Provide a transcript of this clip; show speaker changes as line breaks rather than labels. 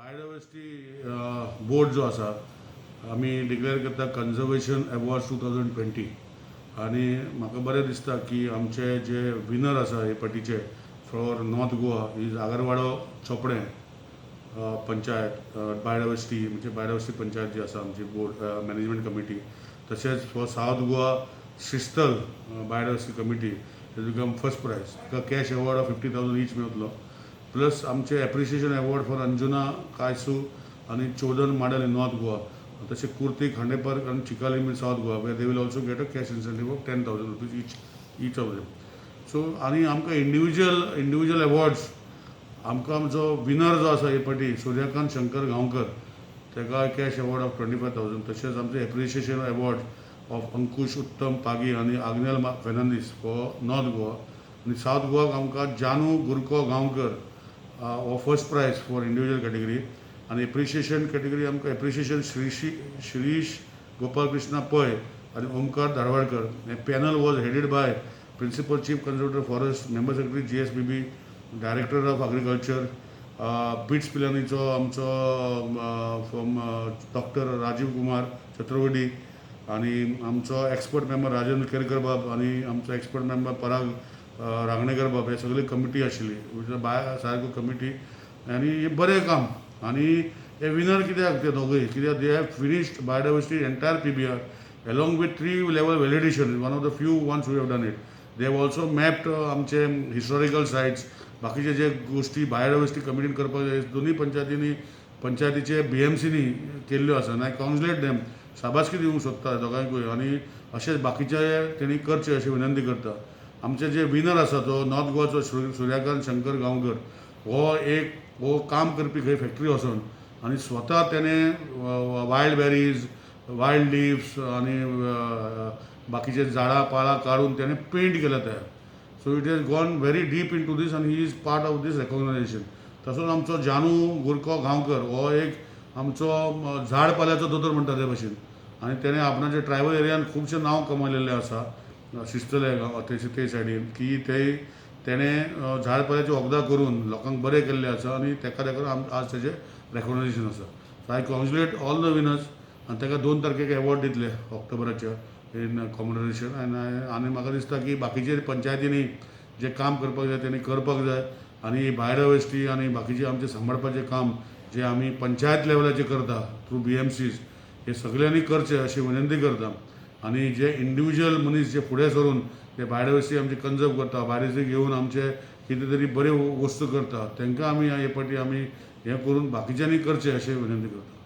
Biodiversity board जो आसा आमी डिक्लेअर करता कन्जर्वेशन अवॉर्ड्स 2020 आनी म्हाका बरें दिसता की आमचे जे विनर आसा हे फाटीचे for North Goa is Agarwado Chopde panchayat biodiversity म्हणजे बायोडायवर्सिटी पंचायत जी आसा आमची बोर्ड मॅनेजमेंट कमिटी तशेंच for South Goa Shristhal biodiversity committee has become first prize ताका कॅश अवॉर्ड ऑफ 50,000 ईच मेळटलो प्लस आमचे appreciation award for Anjuna Caisua आनी Chodan model in North Goa तशें कुर्ती खांडेपार आनी Chicalim in South Goa where they will also get a cash incentive of 10,000 rupees each of them. So आनी आमकां individual awards आमकां आमचो winner जो आसा हे फाटी सूर्यकांत शंकर गांवकर ताका कॅश अवॉर्ड ऑफ 25,000. तशेंच आमचे एप्रिशिएशन अवॉर्ड ऑफ अंकुश उत्तम पागी आनी Agnel Fernandes for North Goa आनी सावथ गोवाक आमकां Janu Gurko Gaonkar first prize for individual category आनी एप्रिशिएशन कॅटेगरी आमकां एप्रिशिएशन श्रीश गोपाल कृष्णा पै आनी ओमकार धारवाडकर. हे panel was headed by principal chief conservator forest member secretary GSBB director of agriculture BITS पिलानीचो आमचो फ्रॉम डॉक्टर राजीव कुमार छत्रवडी आनी आमचो एक्सपर्ट मेंबर राजेंद्र केरकर बाब आनी आमचो एक्सपर्ट मेंबर पराग रांगणेकर बाब हे सगळी कमिटी आशिल्ली बाय सारको कमिटी आनी हे बरें काम आनी हे विनर कित्याक ते दोगूय कित्याक they have finished biodiversity entire PBR along with 3 level validation one of the few ones who have done it. They have also mapped आमचे हिस्टॉरिकल सायट्स बाकीचे जे गोष्टी बायोडायवर्सिटी कमिटीन करपाक जाय दोनूय पंचायतीचे BMCनी केल्ल्यो आसा आय कॉन्ग्रेचुलेट देम शाबासकी दिवंक सोदता दोगांयकूय आनी अशेंच बाकीचे तेणी करचे अशी विनंती करता. आमचे जे विनर आसा तो नॉर्थ गोवाचो सूर्यकांत शंकर गांवकर हो काम करपी खंय फॅक्टरी वचून आनी स्वता तेणें वायल्ड बॅरीज वायल्ड लिव्स आनी बाकीचे झाडां पाळां काडून तेणें पेंट केल्या तयार. So it has gone very deep in to this आनी he is part of this recognization. तसोच आमचो जानू गुरको गांवकर हो एक आमचो झाड पाल्याचो दोतोर म्हणटा ते भशेन आनी तेणें आपणाच्या ट्रायबल एरियान खुबशें नांव कमयलेलें आसा शिस्तले ते सायडीन की तेणें झाड पाल्याची वखदां करून लोकांक बरें केल्लें आसा आनी ताका आज तेजें रेकॉग्नायजेशन आसा. So I congratulate all the winners आनी ताका 2 तारखेक अवॉर्ड दितले ऑक्टोबराच्या इन कॉमेमोरेशन आनी म्हाका दिसता की बाकीचे पंचायतींनी जे काम करपाक जाय तेणी करपाक जाय आनी बायोडायवर्सिटी आनी बाकीचे आमचे सांबाळपाचें काम जे आमी पंचायत लेवलाचेर करता थ्रू BMCs हे सगळ्यांनी करचें अशी विनंती करता. आनी जे इंडिविज्युअल मनीस जे फुडें सरून ते बायोडायवर्सिटी आमची कन्जर्व करता बायोडायवर्सिटी घेवन आमचे कितें तरी बऱ्यो वस्तू करता तांकां आमी हे फाटी आमी हें करून बाकीच्यांनी करचें अशें विनंती करता.